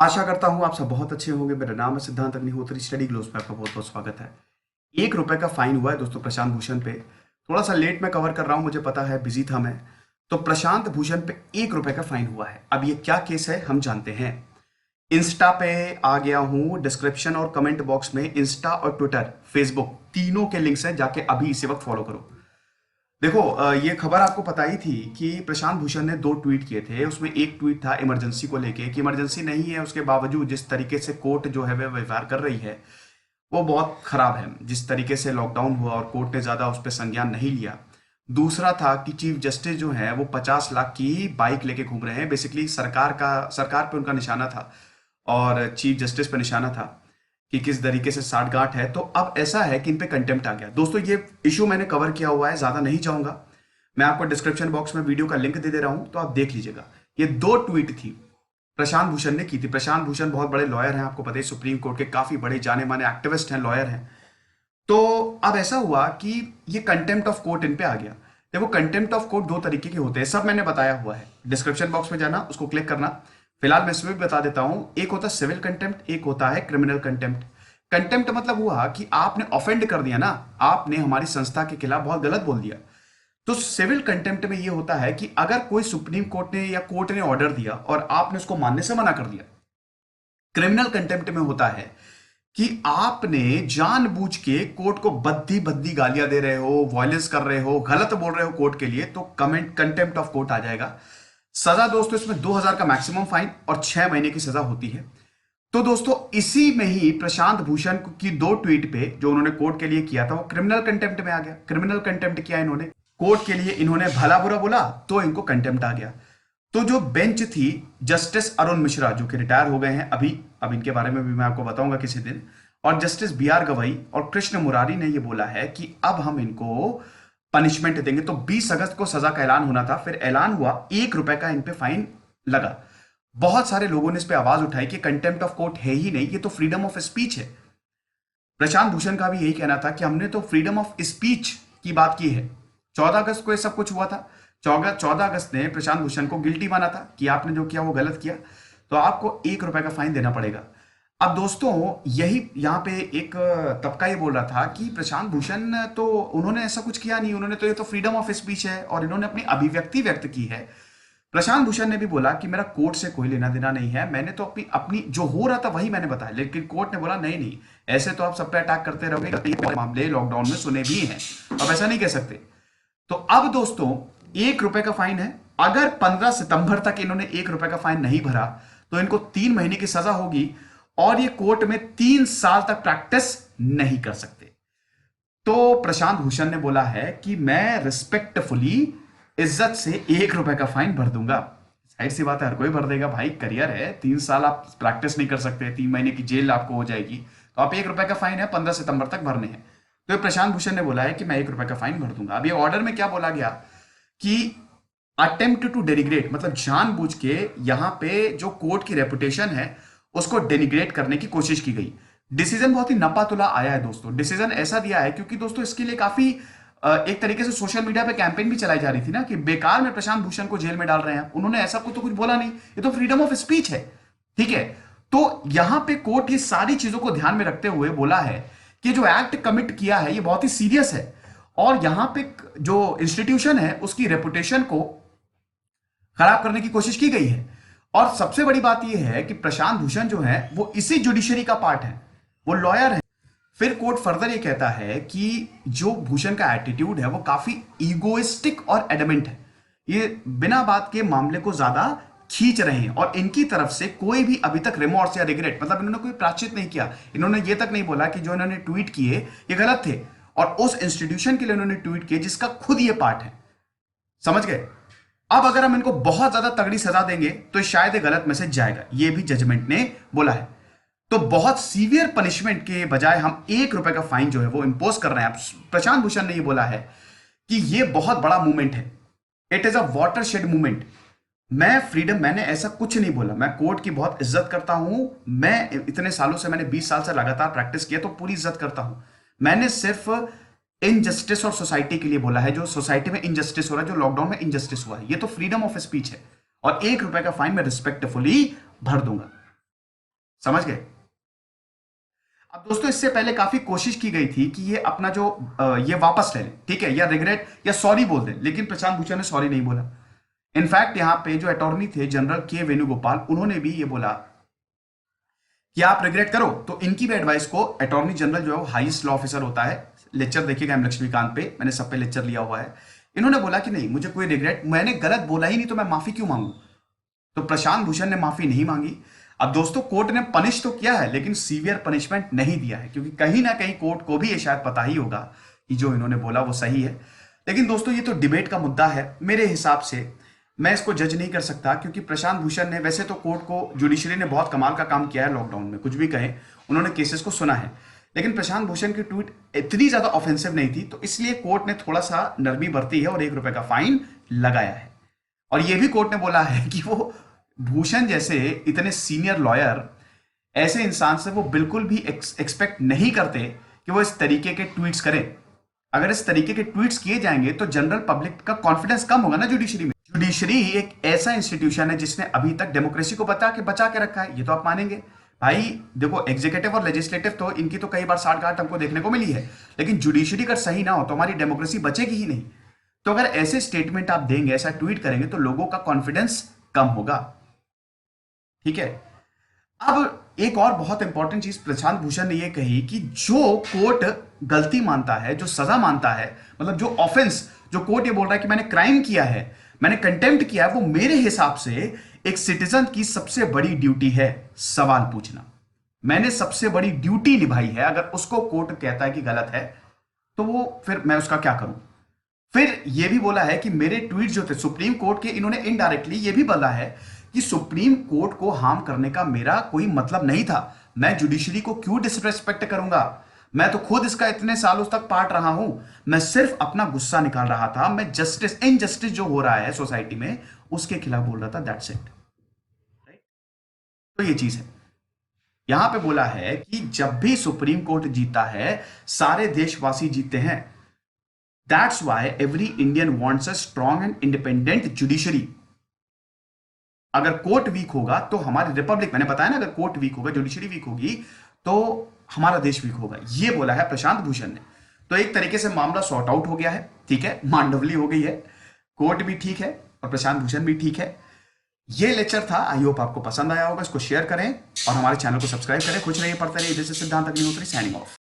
आशा करता हूँ आप सब बहुत अच्छे होंगे। मेरा नाम है सिद्धांत अग्निहोत्री। स्टडी ग्लोस पे आपका बहुत बहुत स्वागत है। 1 रुपए का फाइन हुआ है दोस्तों प्रशांत भूषण पे। थोड़ा सा लेट में कवर कर रहा हूँ, मुझे पता है, बिजी था मैं। तो प्रशांत भूषण पे 1 रुपए का फाइन हुआ है। अब ये क्या केस है हम जानते हैं। इंस्टा पे आ गया हूँ, डिस्क्रिप्शन और कमेंट बॉक्स में इंस्टा और ट्विटर, फेसबुक तीनों के लिंक्स हैं, जाके अभी इसी वक्त फॉलो करो। देखो, ये खबर आपको पता ही थी कि प्रशांत भूषण ने 2 ट्वीट किए थे। उसमें एक ट्वीट था इमरजेंसी को लेके कि इमरजेंसी नहीं है, उसके बावजूद जिस तरीके से कोर्ट जो है वह व्यवहार कर रही है वो बहुत खराब है। जिस तरीके से लॉकडाउन हुआ और कोर्ट ने ज्यादा उस पर संज्ञान नहीं लिया। दूसरा था कि चीफ जस्टिस जो है वो 50 लाख की बाइक लेके घूम रहे हैं। बेसिकली सरकार पे उनका निशाना था और चीफ जस्टिस पे निशाना था कि किस तरीके से साठगांठ है। तो अब ऐसा है कि इन पे कंटेम्प्ट आ गया। दोस्तों, ये इशू मैंने कवर किया हुआ है, ज्यादा नहीं जाऊंगा। मैं आपको डिस्क्रिप्शन बॉक्स में वीडियो का लिंक दे रहा हूं, तो आप देख लीजिएगा। ये 2 ट्वीट थी प्रशांत भूषण ने की थी। प्रशांत भूषण बहुत बड़े लॉयर हैं, आपको पता है, सुप्रीम कोर्ट के काफी बड़े जाने माने एक्टिविस्ट हैं, लॉयर हैं। तो अब ऐसा हुआ कि ये कंटेम्प्ट ऑफ कोर्ट इन पे आ गया। देखो, कंटेम्प्ट ऑफ कोर्ट 2 तरीके के होते हैं, सब मैंने बताया हुआ है। डिस्क्रिप्शन बॉक्स में जाना, उसको क्लिक करना। फिलहाल मैं इसमें भी बता देता हूं, एक होता है सिविल कंटेम्प्ट, एक होता है क्रिमिनल कंटेम्प्ट। कंटेम्प्ट मतलब हुआ कि आपने ऑफेंड कर दिया ना, आपने हमारी संस्था के खिलाफ बहुत गलत बोल दिया। तो सिविल कंटेम्प्ट में यह होता है कि अगर कोई सुप्रीम कोर्ट ने या कोर्ट ने ऑर्डर दिया और आपने उसको मानने से मना कर दिया। क्रिमिनल कंटेम्प्ट में होता है कि आपने जानबूझ के कोर्ट को बद्दी बद्दी गालियां दे रहे हो, वायलेंस कर रहे हो, गलत बोल रहे हो कोर्ट के लिए, तो कमेंट कंटेम्प्ट ऑफ कोर्ट आ जाएगा। सजा दोस्तों इसमें 2,000 का मैक्सिमम फाइन और 6 महीने की सजा होती है। तो दोस्तों, इसी में ही प्रशांत भूषण की 2 ट्वीट पे जो उन्होंने कोर्ट के लिए किया था वो क्रिमिनल कंटेम्प्ट में आ गया। क्रिमिनल कंटेम्प्ट किया इन्होंने कोर्ट के लिए, इन्होंने भला बुरा बोला तो इनको कंटेम्प्ट आ गया। तो जो बेंच थी, जस्टिस अरुण मिश्रा जो कि रिटायर हो गए हैं अभी, अब इनके बारे में भी मैं आपको बताऊंगा किसी दिन, और जस्टिस B.R. गवई और कृष्ण मुरारी ने ये बोला है कि अब हम इनको पनिशमेंट देंगे। तो 20 अगस्त को सजा का ऐलान होना था, फिर ऐलान हुआ, 1 रुपए का इन पे फाइन लगा। बहुत सारे लोगों ने इस पे आवाज उठाई कि कंटेम्प्ट ऑफ कोर्ट है ही नहीं, ये तो फ्रीडम ऑफ स्पीच है। प्रशांत भूषण का भी यही कहना था कि हमने तो फ्रीडम ऑफ स्पीच की बात की है। 14 अगस्त को ये सब कुछ हुआ था। 14 अगस्त ने प्रशांत भूषण को गिल्टी माना था कि आपने जो किया वो गलत किया, तो आपको 1 रुपए का फाइन देना पड़ेगा। अब दोस्तों, यही यहां पे एक तबका ये बोल रहा था कि प्रशांत भूषण तो उन्होंने ऐसा कुछ किया नहीं, उन्होंने तो, ये तो फ्रीडम ऑफ स्पीच है और इन्होंने अपनी अभिव्यक्ति व्यक्त की है। प्रशांत भूषण ने भी बोला कि मेरा कोर्ट से कोई लेना देना नहीं है, मैंने तो अपनी अपनी जो हो रहा था वही मैंने बताया। लेकिन कोर्ट ने बोला नहीं नहीं, ऐसे तो आप सब पे अटैक करते रहोगे, ये मामले लॉकडाउन में सुने भी हैं, अब ऐसा नहीं कह सकते। तो अब दोस्तों, 1 रुपए का फाइन है। अगर 15 सितंबर तक इन्होंने 1 रुपए का फाइन नहीं भरा तो इनको 3 महीने की सजा होगी और ये कोर्ट में 3 साल तक प्रैक्टिस नहीं कर सकते। तो प्रशांत भूषण ने बोला है कि मैं रिस्पेक्टफुली, इज्जत से 1 रुपए का फाइन भर दूंगा। जाहिर सी बात है, हर कोई भर देगा भाई, करियर है। 3 साल आप प्रैक्टिस नहीं कर सकते, 3 महीने की जेल आपको हो जाएगी, तो आप 1 रुपए का फाइन है, 15 सितंबर तक भरने हैं। तो प्रशांत भूषण ने बोला है कि मैं 1 रुपए का फाइन भर दूंगा। अब ये ऑर्डर में क्या बोला गया कि अटेम्प्ट टू डेनिग्रेट, मतलब जानबूझ के यहां पे जो कोर्ट की रेपुटेशन है उसको डेनिग्रेट करने की कोशिश की गई। डिसीजन बहुत ही नपातुला आया है दोस्तों। डिसीजन ऐसा दिया है क्योंकि दोस्तों इसके लिए काफी एक तरीके से सोशल मीडिया पे कैंपेन भी चलाई जा रही थी ना कि बेकार में प्रशांत भूषण को जेल में डाल रहे हैं। उन्होंने ऐसा कुछ तो कुछ बोला नहीं, ये तो फ्रीडम ऑफ स्पीच है, ठीक है। तो यहां पे कोर्ट ये सारी चीजों को ध्यान में रखते हुए बोला है कि जो एक्ट कमिट किया है ये बहुत ही सीरियस है और यहां पे जो इंस्टीट्यूशन है उसकी रेपुटेशन को खराब करने की कोशिश की गई है। और सबसे बड़ी बात यह है कि प्रशांत भूषण जो है वो इसी जुडिशरी का पार्ट है, वो लॉयर है। फिर कोर्ट फर्दर ये कहता है कि जो भूषण का एटीट्यूड है वो काफी ईगोइस्टिक और एडमेंट है। ये बिना बात के मामले को ज्यादा खींच रहे हैं और इनकी तरफ से कोई भी अभी तक रिमोर्स या रिग्रेट, मतलब इन्होंने कोई प्रायश्चित नहीं किया। इन्होंने ये तक नहीं बोला कि जो इन्होंने ट्वीट किए ये गलत थे और उस इंस्टीट्यूशन के लिए उन्होंने ट्वीट किए जिसका खुद ये पार्ट है। समझ गए? अब अगर हम इनको बहुत ज्यादा तगड़ी सजा देंगे तो शायद ये गलत मैसेज जाएगा, ये भी जजमेंट ने बोला है। तो बहुत सीवियर पनिशमेंट के बजाय हम 1 रुपए का फाइन जो है वो इंपोज कर रहे हैं। प्रशांत भूषण ने ये बोला है कि ये बहुत बड़ा मूवमेंट है, it is a watershed movement. मैंने ऐसा कुछ नहीं बोला, मैं कोर्ट की बहुत इज्जत करता हूं। मैं इतने सालों से, मैंने 20 साल से लगातार प्रैक्टिस किया, तो पूरी इज्जत करता हूं। मैंने सिर्फ इनजस्टिस और सोसाइटी के लिए बोला है, जो सोसाइटी में इनजस्टिस हो रहा है, जो लॉकडाउन में इनजस्टिस हुआ है, ये तो फ्रीडम ऑफ स्पीच है और 1 रुपए का फाइन मैं रिस्पेक्टफुली भर दूंगा। समझ गए? अब दोस्तों इससे पहले काफी कोशिश की गई थी कि ये अपना जो ये वापस ले लें, ठीक है, या रिग्रेट या सॉरी बोल दें, लेकिन प्रशांत भूषण ने सॉरी नहीं बोला। इनफैक्ट यहां पे जो अटॉर्नी थे जनरल के वेणुगोपाल, उन्होंने भी ये बोला कि आप रिग्रेट करो। तो इनकी भी एडवाइस को अटॉर्नी जनरल जो है वो हाईएस्ट लॉ ऑफिसर होता है, लेक्चर देखिएगा एम लक्ष्मीकांत पे, मैंने सब पे लेक्चर लिया हुआ है। इन्होंने बोला कि नहीं, मुझे कोई रिग्रेट, मैंने गलत बोला ही नहीं तो मैं माफी क्यों मांगू। तो प्रशांत भूषण ने माफी नहीं मांगी। अब दोस्तों कोर्ट ने पनिश तो किया है लेकिन सीवियर पनिशमेंट नहीं दिया है, क्योंकि कहीं ना कहीं कोर्ट को भी ये शायद पता ही होगा कि जो इन्होंने बोला वो सही है। लेकिन दोस्तों ये तो डिबेट का मुद्दा है, मेरे हिसाब से मैं इसको जज नहीं कर सकता, क्योंकि प्रशांत भूषण ने, वैसे तो कोर्ट को, जुडिशरी ने बहुत कमाल का काम किया है लॉकडाउन में, कुछ भी कहें, उन्होंने केसेस को सुना है। लेकिन प्रशांत भूषण की ट्वीट इतनी ज्यादा ऑफेंसिव नहीं थी, तो इसलिए कोर्ट ने थोड़ा सा नरमी बरती है और ₹1 का फाइन लगाया है। और यह भी कोर्ट ने बोला है कि वो भूषण जैसे इतने सीनियर लॉयर, ऐसे इंसान से वो बिल्कुल भी एक्सपेक्ट नहीं करते कि वो इस तरीके के ट्वीट्स करें। अगर इस तरीके के ट्वीट्स किए जाएंगे तो जनरल पब्लिक का कॉन्फिडेंस कम होगा ना जुडिशरी में। जुडिशरी एक ऐसा इंस्टीट्यूशन है जिसने अभी तक डेमोक्रेसी को बचा के रखा है, ये तो आप मानेंगे। भाई देखो, एग्जीक्यूटिव और लेजिस्लेटिव तो इनकी तो कई बार साठगांठ हमको देखने को मिली है, लेकिन जुडिशरी अगर सही ना हो तो हमारी डेमोक्रेसी बचेगी ही नहीं। तो अगर ऐसे स्टेटमेंट आप देंगे, ऐसा ट्वीट करेंगे, तो लोगों का कॉन्फिडेंस कम होगा, ठीक है। अब एक और बहुत इंपॉर्टेंट चीज प्रशांत भूषण ने यह कही कि जो कोर्ट गलती मानता है, जो सजा मानता है, मतलब जो ऑफेंस, जो कोर्ट ये बोल रहा है कि मैंने क्राइम किया है, मैंने कंटेम्प्ट किया है, वो मेरे हिसाब से एक सिटीजन की सबसे बड़ी ड्यूटी है सवाल पूछना। मैंने सबसे बड़ी ड्यूटी निभाई है, अगर उसको कोर्ट कहता है कि गलत है तो वो फिर मैं उसका क्या करूं। फिर यह भी बोला है कि मेरे ट्वीट जो थे सुप्रीम कोर्ट के, इन्होंने इनडायरेक्टली यह भी बोला है कि सुप्रीम कोर्ट को हार्म करने का मेरा कोई मतलब नहीं था, मैं जुडिशरी को क्यों डिसरेस्पेक्ट करूंगा, मैं तो खुद इसका इतने सालों तक पार्ट रहा हूं, मैं सिर्फ अपना गुस्सा निकाल रहा था, मैं जस्टिस, इनजस्टिस जो हो रहा है सोसाइटी में उसके खिलाफ बोल रहा था, दैट्स इट। राइट, तो ये चीज है। यहां पे बोला है कि जब भी सुप्रीम कोर्ट जीता है सारे देशवासी जीते हैं, that's why every Indian wants a strong and independent judiciary. अगर कोर्ट वीक होगा तो हमारी रिपब्लिक, मैंने बताया ना, अगर कोर्ट वीक होगा, जुडिशरी वीक होगी, तो हमारा देश वीक होगा, ये बोला है प्रशांत भूषण ने। तो एक तरीके से मामला सॉर्ट आउट हो गया है, ठीक है, मांडवली हो गई है, कोर्ट भी ठीक है और प्रशांत भूषण भी ठीक है। ये लेक्चर था, आई होप आपको पसंद आया होगा, इसको शेयर करें और हमारे चैनल को सब्सक्राइब करें। खुश रहिए, पढ़ते रहिए। दिस इज सिद्धांत अग्निहोत्री, साइनिंग ऑफ।